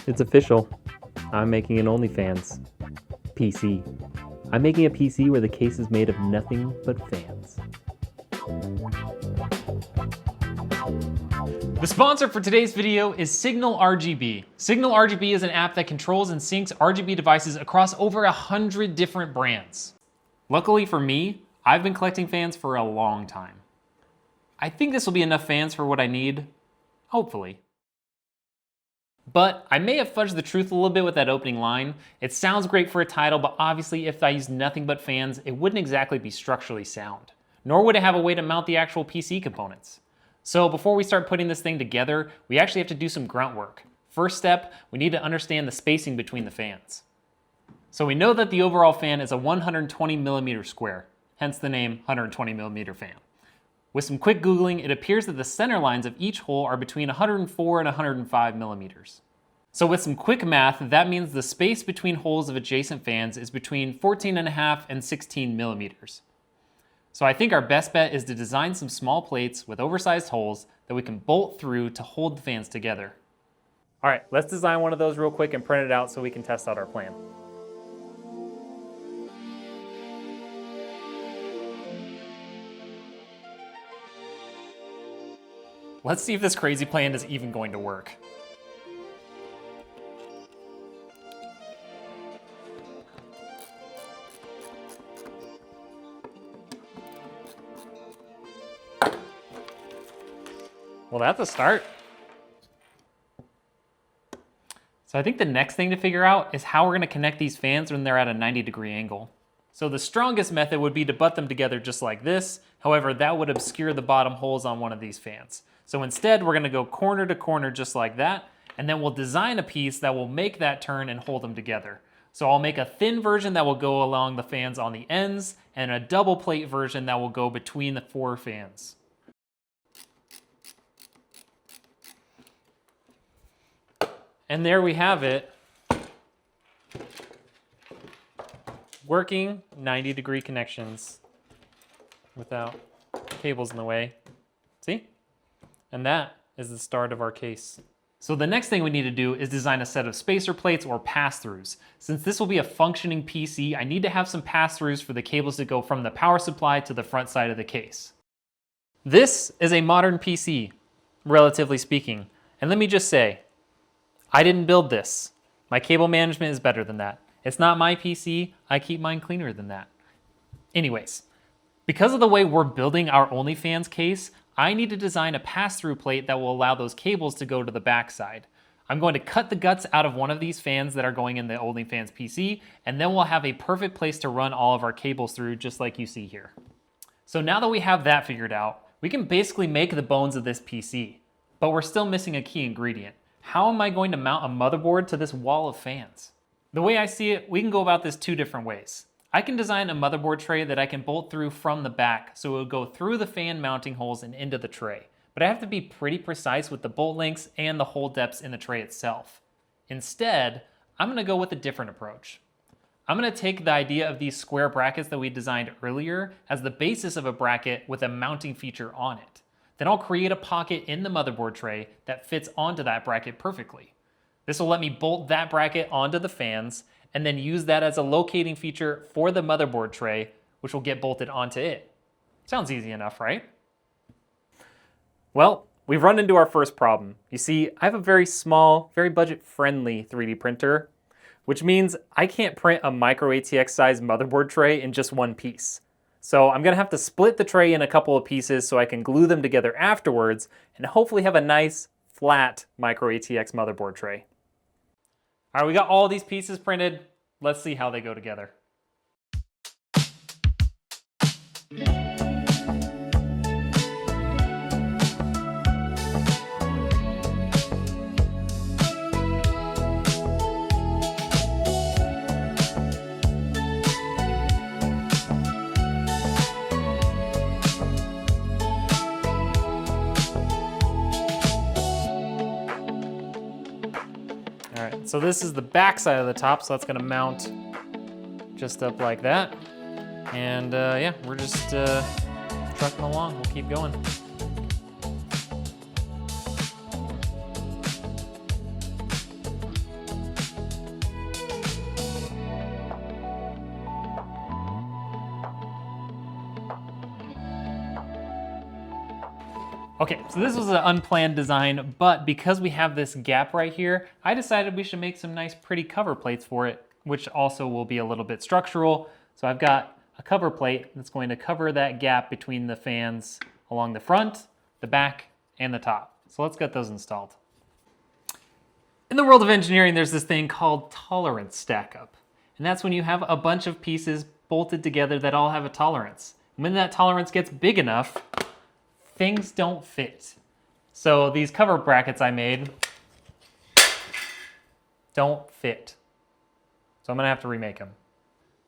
It's official. I'm making an OnlyFans PC. I'm making a PC where the case is made of nothing but fans. The sponsor for today's video is Signal RGB. Signal RGB is an app that controls and syncs RGB devices across over 100 different brands. Luckily for me, I've been collecting fans for a long time. I think this will be enough fans for what I need, hopefully. But I may have fudged the truth a little bit with that opening line. It sounds great for a title, but obviously if I used nothing but fans, it wouldn't exactly be structurally sound. Nor would it have a way to mount the actual PC components. So before we start putting this thing together, we actually have to do some grunt work. First step, we need to understand the spacing between the fans. So we know that the overall fan is a 120 millimeter square, hence the name 120 millimeter fan. With some quick Googling, it appears that the center lines of each hole are between 104 and 105 millimeters. So with some quick math, that means the space between holes of adjacent fans is between 14.5 and 16 millimeters. So I think our best bet is to design some small plates with oversized holes that we can bolt through to hold the fans together. All right, let's design one of those real quick and print it out so we can test out our plan. Let's see if this crazy plan is even going to work. Well, that's a start. So I think the next thing to figure out is how we're going to connect these fans when they're at a 90-degree angle. So the strongest method would be to butt them together just like this. However, that would obscure the bottom holes on one of these fans. So instead, we're going to go corner to corner just like that, and then we'll design a piece that will make that turn and hold them together. So I'll make a thin version that will go along the fans on the ends, and a double plate version that will go between the four fans. And there we have it. Working 90-degree connections without cables in the way. See? And that is the start of our case. So the next thing we need to do is design a set of spacer plates or pass-throughs. Since this will be a functioning PC, I need to have some pass-throughs for the cables to go from the power supply to the front side of the case. This is a modern PC, relatively speaking. And let me just say, I didn't build this. My cable management is better than that. It's not my PC, I keep mine cleaner than that. Anyways, because of the way we're building our OnlyFans case, I need to design a pass-through plate that will allow those cables to go to the backside. I'm going to cut the guts out of one of these fans that are going in the OnlyFans PC, and then we'll have a perfect place to run all of our cables through, just like you see here. So now that we have that figured out, we can basically make the bones of this PC, but we're still missing a key ingredient. How am I going to mount a motherboard to this wall of fans? The way I see it, we can go about this two different ways. I can design a motherboard tray that I can bolt through from the back, so it will go through the fan mounting holes and into the tray. But I have to be pretty precise with the bolt lengths and the hole depths in the tray itself. Instead, I'm gonna go with a different approach. I'm gonna take the idea of these square brackets that we designed earlier as the basis of a bracket with a mounting feature on it. Then I'll create a pocket in the motherboard tray that fits onto that bracket perfectly. This will let me bolt that bracket onto the fans and then use that as a locating feature for the motherboard tray, which will get bolted onto it. Sounds easy enough, right? Well, we've run into our first problem. You see, I have a very small, very budget-friendly 3D printer, which means I can't print a micro ATX size motherboard tray in just one piece. So I'm gonna have to split the tray in a couple of pieces so I can glue them together afterwards and hopefully have a nice, flat micro ATX motherboard tray. All right, we got all these pieces printed. Let's see how they go together. So this is the back side of the top, so that's gonna mount just up like that. And yeah, we're just trucking along, we'll keep going. Okay, so this was an unplanned design, but because we have this gap right here, I decided we should make some nice pretty cover plates for it, which also will be a little bit structural. So I've got a cover plate that's going to cover that gap between the fans along the front, the back, and the top. So let's get those installed. In the world of engineering, there's this thing called tolerance stack up. And that's when you have a bunch of pieces bolted together that all have a tolerance. And when that tolerance gets big enough, things don't fit. So these cover brackets I made don't fit. So I'm gonna have to remake them.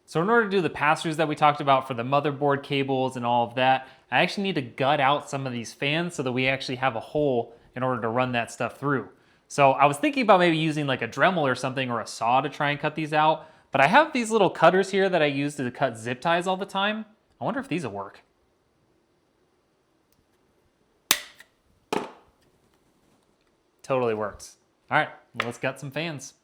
So in order to do the pass-throughs that we talked about for the motherboard cables and all of that, I actually need to gut out some of these fans so that we actually have a hole in order to run that stuff through. So I was thinking about maybe using like a Dremel or something or a saw to try and cut these out, but I have these little cutters here that I use to cut zip ties all the time. I wonder if these will work. Totally works. All right, well, let's gut some fans.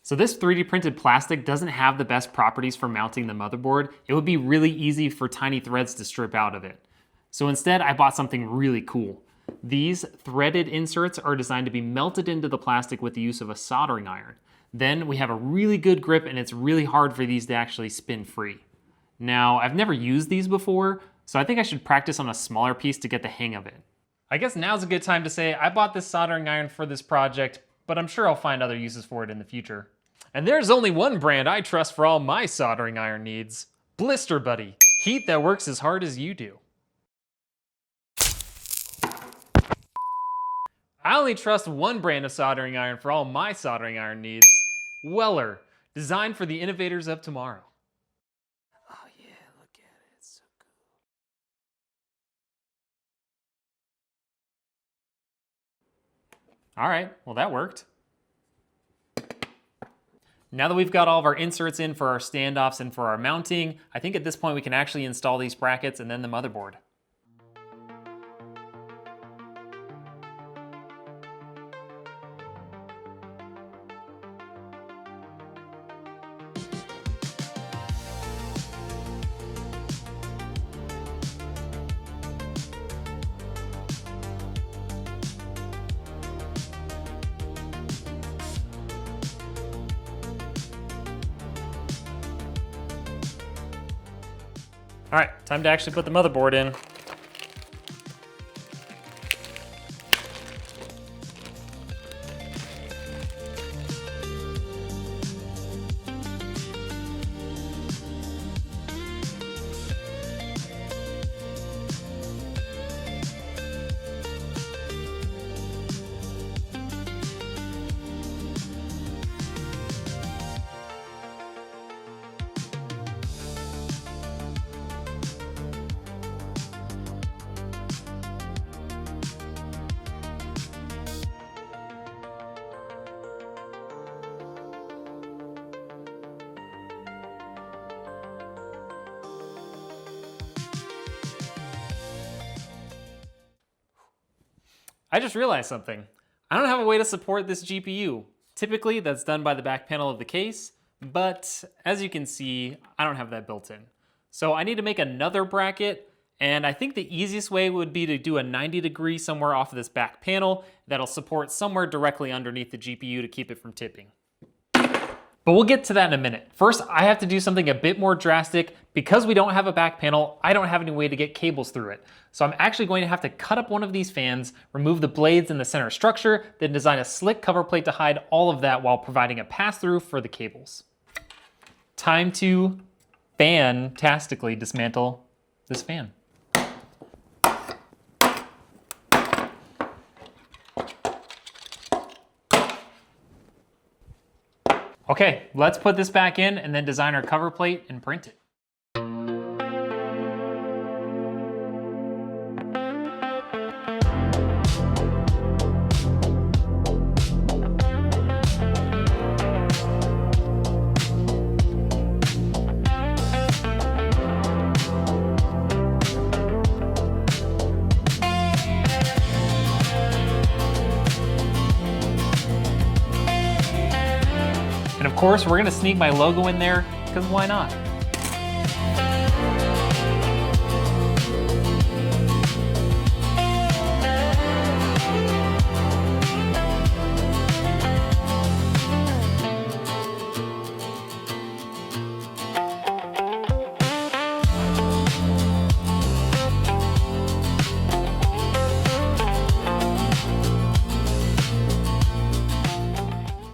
So this 3D printed plastic doesn't have the best properties for mounting the motherboard. It would be really easy for tiny threads to strip out of it. So instead, I bought something really cool. These threaded inserts are designed to be melted into the plastic with the use of a soldering iron. Then we have a really good grip and it's really hard for these to actually spin free. Now, I've never used these before, so I think I should practice on a smaller piece to get the hang of it. I guess now's a good time to say I bought this soldering iron for this project, but I'm sure I'll find other uses for it in the future. And there's only one brand I trust for all my soldering iron needs. Blister Buddy. Heat that works as hard as you do. I only trust one brand of soldering iron for all my soldering iron needs. Weller. Designed for the innovators of tomorrow. Oh yeah, look at it. It's so cool. All right, well that worked. Now that we've got all of our inserts in for our standoffs and for our mounting, I think at this point we can actually install these brackets and then the motherboard. All right, time to actually put the motherboard in. I just realized something. I don't have a way to support this GPU. Typically, that's done by the back panel of the case, but as you can see, I don't have that built in. So I need to make another bracket, and I think the easiest way would be to do a 90-degree somewhere off of this back panel that'll support somewhere directly underneath the GPU to keep it from tipping. But we'll get to that in a minute. First, I have to do something a bit more drastic. Because we don't have a back panel, I don't have any way to get cables through it. So I'm actually going to have to cut up one of these fans, remove the blades in the center structure, then design a slick cover plate to hide all of that while providing a pass-through for the cables. Time to fantastically dismantle this fan. Okay, let's put this back in and then design our cover plate and print it. And of course, we're gonna sneak my logo in there, because why not?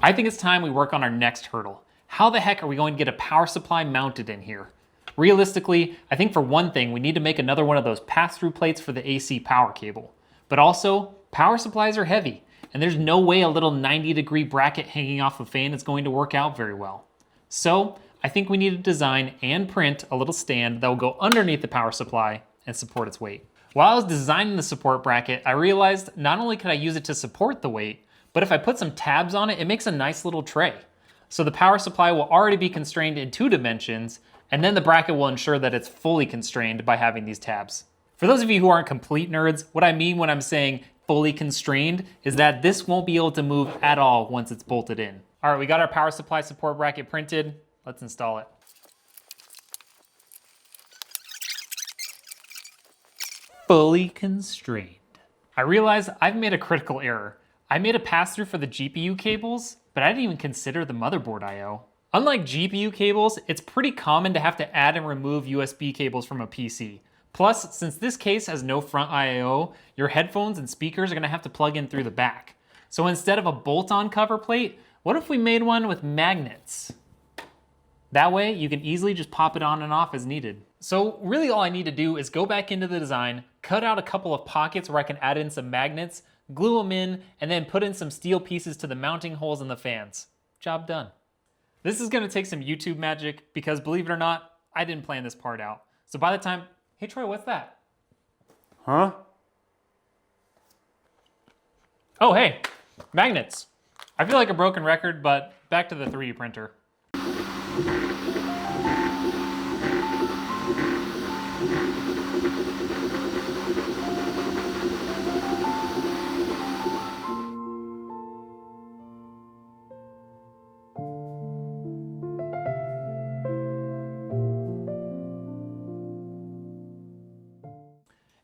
I think it's time we work on our next hurdle. How the heck are we going to get a power supply mounted in here? Realistically, I think for one thing, we need to make another one of those pass-through plates for the AC power cable. But also, power supplies are heavy, and there's no way a little 90-degree bracket hanging off a fan is going to work out very well. So, I think we need to design and print a little stand that will go underneath the power supply and support its weight. While I was designing the support bracket, I realized not only could I use it to support the weight, but if I put some tabs on it, it makes a nice little tray. So the power supply will already be constrained in 2 dimensions, and then the bracket will ensure that it's fully constrained by having these tabs. For those of you who aren't complete nerds, what I mean when I'm saying fully constrained is that this won't be able to move at all once it's bolted in. All right, we got our power supply support bracket printed. Let's install it. Fully constrained. I realize I've made a critical error. I made a pass-through for the GPU cables, but I didn't even consider the motherboard I/O. Unlike GPU cables, it's pretty common to have to add and remove USB cables from a PC. Plus, since this case has no front I/O, your headphones and speakers are gonna have to plug in through the back. So instead of a bolt-on cover plate, what if we made one with magnets? That way, you can easily just pop it on and off as needed. So really all I need to do is go back into the design, cut out a couple of pockets where I can add in some magnets, glue them in, and then put in some steel pieces to the mounting holes in the fans. Job done. This is gonna take some YouTube magic because believe it or not, I didn't plan this part out. So by the time, hey Troy, what's that? Huh? Oh, hey, magnets. I feel like a broken record, but back to the 3D printer.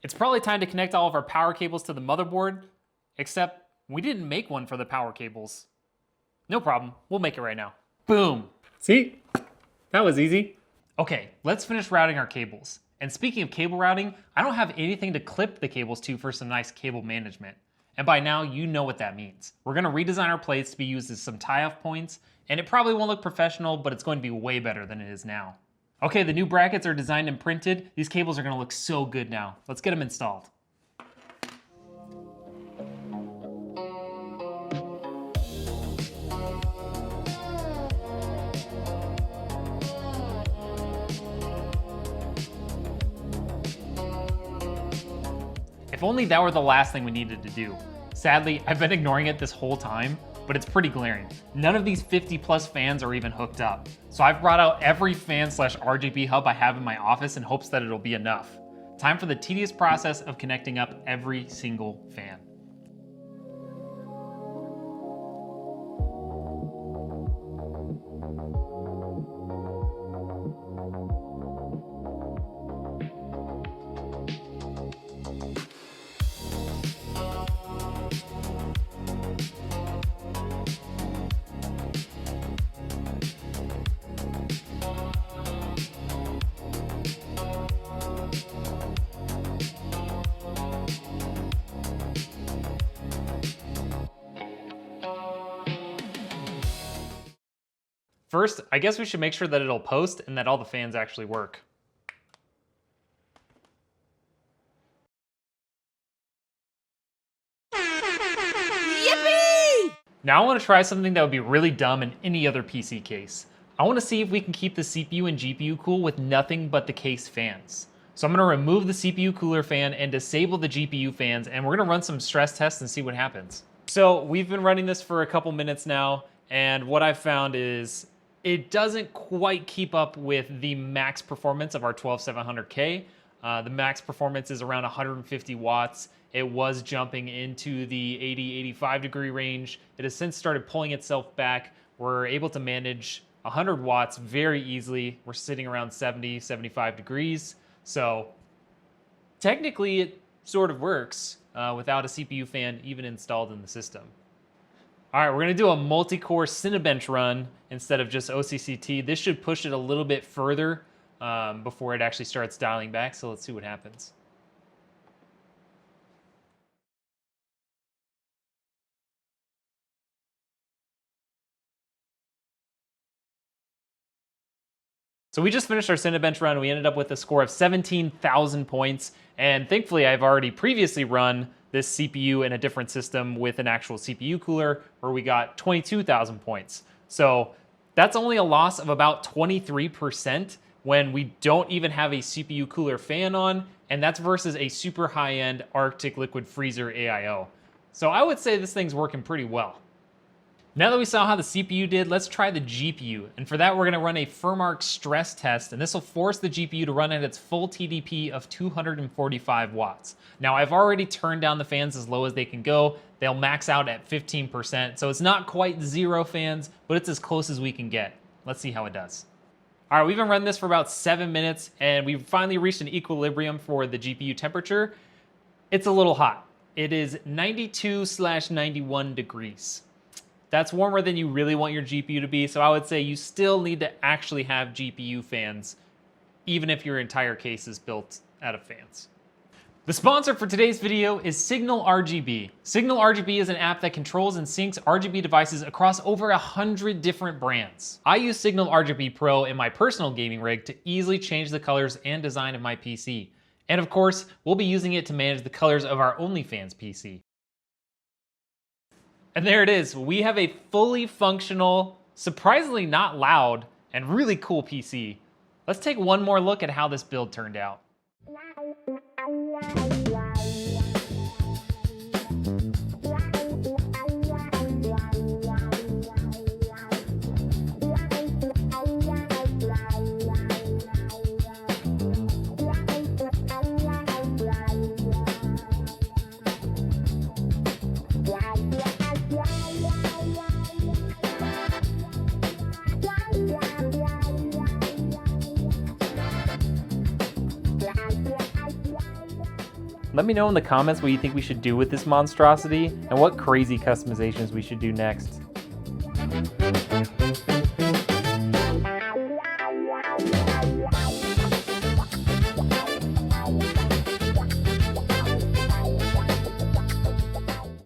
It's probably time to connect all of our power cables to the motherboard, except we didn't make one for the power cables. No problem, we'll make it right now. Boom. See? That was easy. Okay, let's finish routing our cables. And speaking of cable routing, I don't have anything to clip the cables to for some nice cable management. And by now, you know what that means. We're gonna redesign our plates to be used as some tie-off points, and it probably won't look professional, but it's going to be way better than it is now. Okay, the new brackets are designed and printed. These cables are gonna look so good now. Let's get them installed. If only that were the last thing we needed to do. Sadly, I've been ignoring it this whole time, but it's pretty glaring. None of these 50+ fans are even hooked up. So I've brought out every fan/RGB hub I have in my office in hopes that it'll be enough. Time for the tedious process of connecting up every single fan. First, I guess we should make sure that it'll post and that all the fans actually work. Yippee! Now I want to try something that would be really dumb in any other PC case. I want to see if we can keep the CPU and GPU cool with nothing but the case fans. So I'm going to remove the CPU cooler fan and disable the GPU fans, and we're going to run some stress tests and see what happens. So we've been running this for a couple minutes now, and what I've found is it doesn't quite keep up with the max performance of our 12700K. The max performance is around 150 watts. It was jumping into the 80-85 degree range. It has since started pulling itself back. We're able to manage 100 watts very easily. We're sitting around 70-75 degrees. So technically it sort of works without a CPU fan even installed in the system. All right, we're gonna do a multi-core Cinebench run instead of just OCCT. This should push it a little bit further before it actually starts dialing back, so let's see what happens. So we just finished our Cinebench run. We ended up with a score of 17,000 points. And thankfully, I've already previously run this CPU in a different system with an actual CPU cooler where we got 22,000 points. So that's only a loss of about 23% when we don't even have a CPU cooler fan on, and that's versus a super high-end Arctic liquid freezer AIO. So I would say this thing's working pretty well. Now that we saw how the CPU did, let's try the GPU. And for that, we're gonna run a FurMark stress test, and this will force the GPU to run at its full TDP of 245 watts. Now, I've already turned down the fans as low as they can go. They'll max out at 15%, so it's not quite 0 fans, but it's as close as we can get. Let's see how it does. All right, we've been running this for about 7 minutes, and we've finally reached an equilibrium for the GPU temperature. It's a little hot. It is 92/91 degrees. That's warmer than you really want your GPU to be, so I would say you still need to actually have GPU fans, even if your entire case is built out of fans. The sponsor for today's video is Signal RGB. Signal RGB is an app that controls and syncs RGB devices across over 100 different brands. I use Signal RGB Pro in my personal gaming rig to easily change the colors and design of my PC. And of course, we'll be using it to manage the colors of our OnlyFans PC. And there it is. We have a fully functional, surprisingly not loud, and really cool PC. Let's take one more look at how this build turned out. Let me know in the comments what you think we should do with this monstrosity and what crazy customizations we should do next.